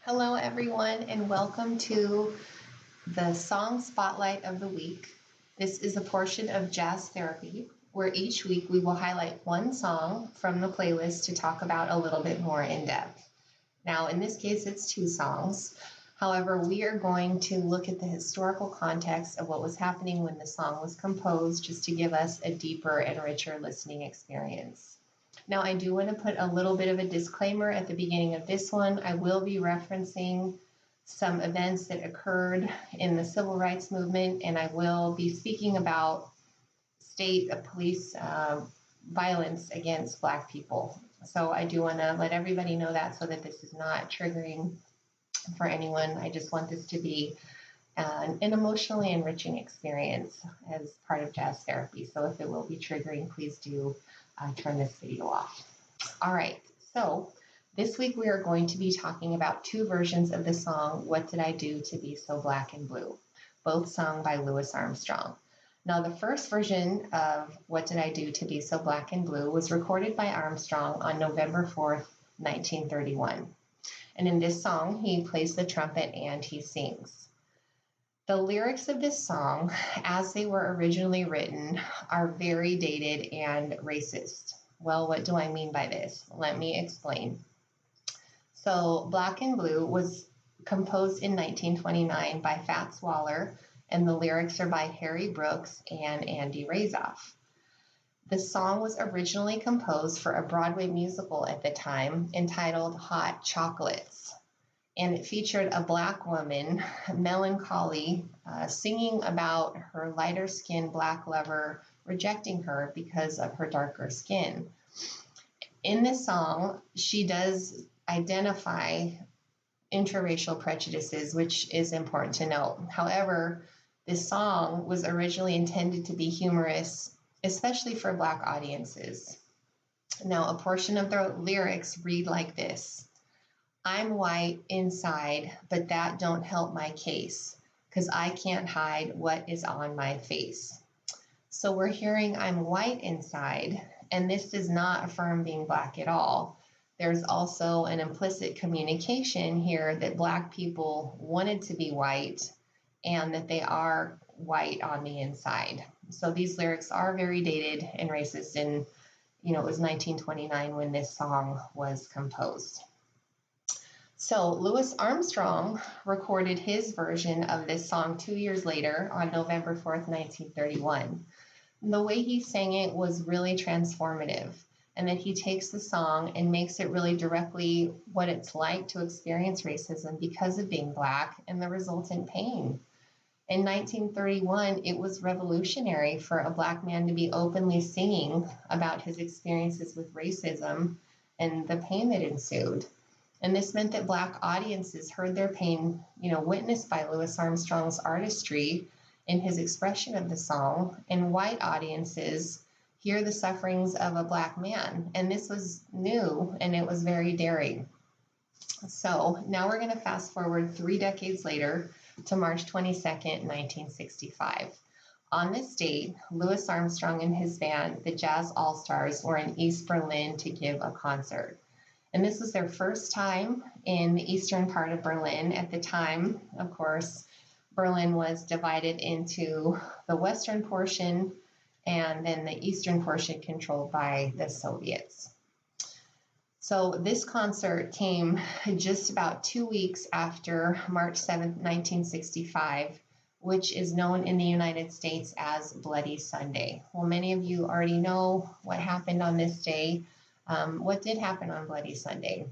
Hello, everyone, and welcome to the Song Spotlight of the Week. This is a portion of Jazz Therapy where each week we will highlight one song from the playlist to talk about a little bit more in depth. Now, in this case, it's two songs. However, we are going to look at the historical context of what was happening when the song was composed just to give us a deeper and richer listening experience. Now, I do want to put a little bit of a disclaimer at the beginning of this one. I will be referencing some events that occurred in the civil rights movement, and I will be speaking about state police violence against Black people. So I do want to let everybody know that so that this is not triggering for anyone. I just want this to be an emotionally enriching experience as part of jazz therapy. So if it will be triggering, please do turn this video off. All right, so this week we are going to be talking about two versions of the song, What Did I Do to Be So Black and Blue, both sung by Louis Armstrong. Now, the first version of What Did I Do to Be So Black and Blue was recorded by Armstrong on November 4th, 1931. And in this song, he plays the trumpet and he sings. The lyrics of this song, as they were originally written, are very dated and racist. Well, what do I mean by this? Let me explain. So, Black and Blue was composed in 1929 by Fats Waller, and the lyrics are by Harry Brooks and Andy Razoff. The song was originally composed for a Broadway musical at the time entitled Hot Chocolates. And it featured a Black woman, melancholy, singing about her lighter skinned Black lover rejecting her because of her darker skin. In this song, she does identify interracial prejudices, which is important to note. However, this song was originally intended to be humorous, especially for Black audiences. Now, a portion of the lyrics read like this. I'm white inside, but that don't help my case, 'cause I can't hide what is on my face. So we're hearing I'm white inside, and this does not affirm being Black at all. There's also an implicit communication here that Black people wanted to be white and that they are white on the inside. So these lyrics are very dated and racist, and it was 1929 when this song was composed. So Louis Armstrong recorded his version of this song 2 years later on November 4th, 1931. The way he sang it was really transformative, and that he takes the song and makes it really directly what it's like to experience racism because of being Black and the resultant pain. In 1931, it was revolutionary for a Black man to be openly singing about his experiences with racism and the pain that ensued. And this meant that Black audiences heard their pain, witnessed by Louis Armstrong's artistry in his expression of the song, and white audiences hear the sufferings of a Black man. And this was new, and it was very daring. So now we're going to fast forward 3 decades later to March 22nd, 1965. On this date, Louis Armstrong and his band, the Jazz All-Stars, were in East Berlin to give a concert. And this was their first time in the eastern part of Berlin. At the time, of course, Berlin was divided into the western portion and then the eastern portion controlled by the Soviets. So this concert came just about 2 weeks after March 7th, 1965, which is known in the United States as Bloody Sunday. Well, many of you already know what happened on this day. What did happen on Bloody Sunday?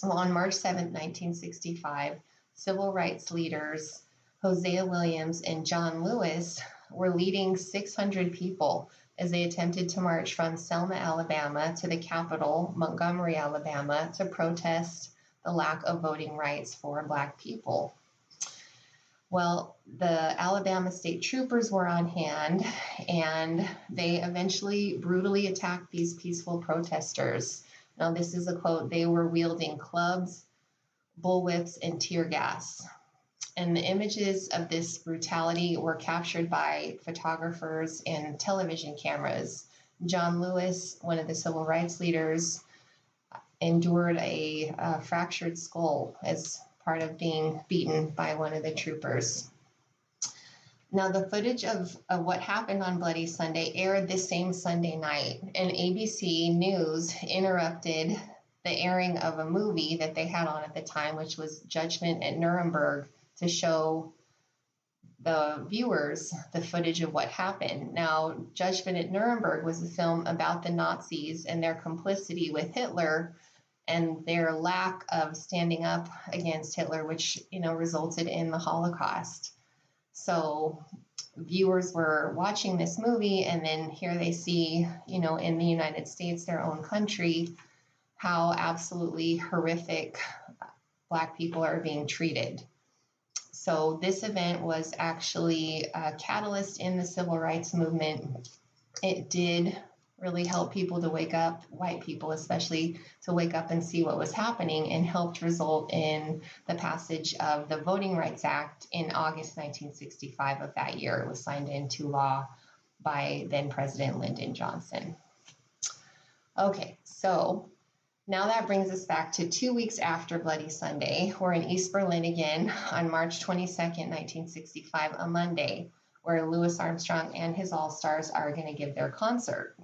Well, on March 7th, 1965, civil rights leaders Hosea Williams and John Lewis were leading 600 people as they attempted to march from Selma, Alabama to the capital, Montgomery, Alabama, to protest the lack of voting rights for Black people. Well, the Alabama state troopers were on hand, and they eventually brutally attacked these peaceful protesters. Now, this is a quote, they were wielding clubs, bullwhips, and tear gas. And the images of this brutality were captured by photographers and television cameras. John Lewis, one of the civil rights leaders, endured a fractured skull as part of being beaten by one of the troopers. Now, the footage of what happened on Bloody Sunday aired this same Sunday night, and ABC News interrupted the airing of a movie that they had on at the time, which was Judgment at Nuremberg, to show the viewers the footage of what happened. Now, Judgment at Nuremberg was a film about the Nazis and their complicity with Hitler and their lack of standing up against Hitler, which, resulted in the Holocaust. So viewers were watching this movie, and then here they see, in the United States, their own country, how absolutely horrific Black people are being treated. So this event was actually a catalyst in the civil rights movement. It did really help people to wake up, white people especially, to wake up and see what was happening, and helped result in the passage of the Voting Rights Act in August 1965 of that year. It was signed into law by then President Lyndon Johnson. Okay, so now that brings us back to 2 weeks after Bloody Sunday. We're in East Berlin again on March 22nd, 1965, a Monday, where Louis Armstrong and his All-Stars are going to give their concert.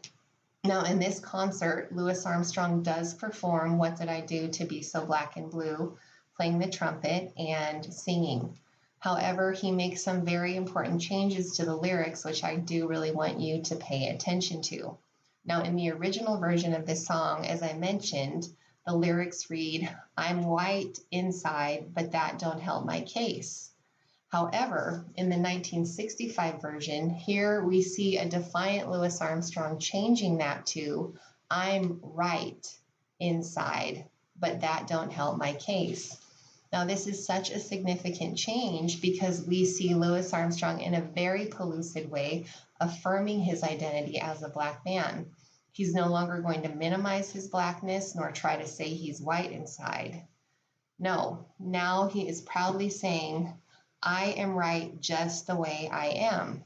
Now, in this concert, Louis Armstrong does perform What Did I Do to Be So Black and Blue, playing the trumpet and singing. However, he makes some very important changes to the lyrics, which I do really want you to pay attention to. Now, in the original version of this song, as I mentioned, the lyrics read, "I'm white inside, but that don't help my case." However, in the 1965 version, here we see a defiant Louis Armstrong changing that to, "I'm right inside, but that don't help my case." Now, this is such a significant change because we see Louis Armstrong in a very pellucid way affirming his identity as a Black man. He's no longer going to minimize his Blackness nor try to say he's white inside. No, now he is proudly saying, "I am right just the way I am."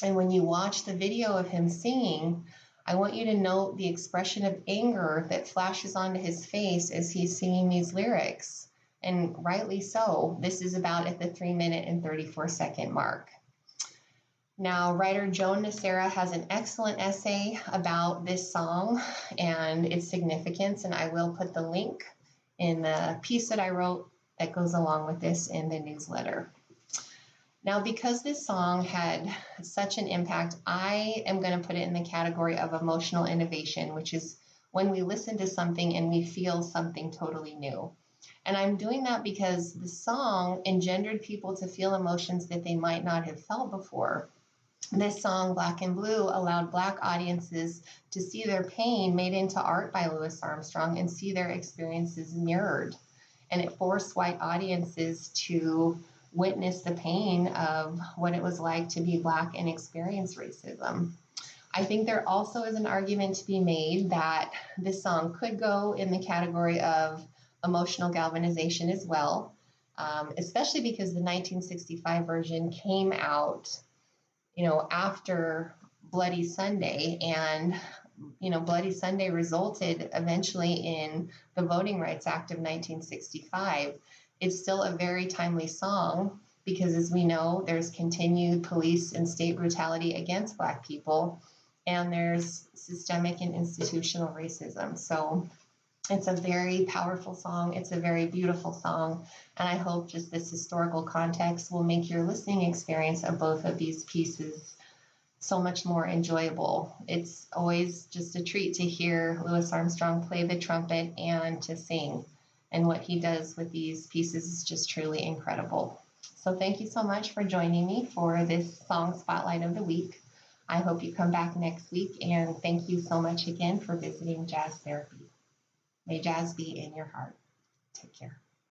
And when you watch the video of him singing, I want you to note the expression of anger that flashes onto his face as he's singing these lyrics. And rightly so. This is about at the 3-minute and 34-second mark. Now, writer Joan Nocera has an excellent essay about this song and its significance, and I will put the link in the piece that I wrote that goes along with this in the newsletter. Now, because this song had such an impact, I am going to put it in the category of emotional innovation, which is when we listen to something and we feel something totally new. And I'm doing that because the song engendered people to feel emotions that they might not have felt before. This song, Black and Blue, allowed Black audiences to see their pain made into art by Louis Armstrong and see their experiences mirrored. And it forced white audiences to witness the pain of what it was like to be Black and experience racism. I think there also is an argument to be made that this song could go in the category of emotional galvanization as well, especially because the 1965 version came out after Bloody Sunday, and, Bloody Sunday resulted eventually in the Voting Rights Act of 1965. It's still a very timely song because, as we know, there's continued police and state brutality against Black people, and there's systemic and institutional racism. So it's a very powerful song. It's a very beautiful song. And I hope just this historical context will make your listening experience of both of these pieces so much more enjoyable. It's always just a treat to hear Louis Armstrong play the trumpet and to sing. And what he does with these pieces is just truly incredible. So thank you so much for joining me for this Song Spotlight of the Week. I hope you come back next week. And thank you so much again for visiting Jazz Therapy. May jazz be in your heart. Take care.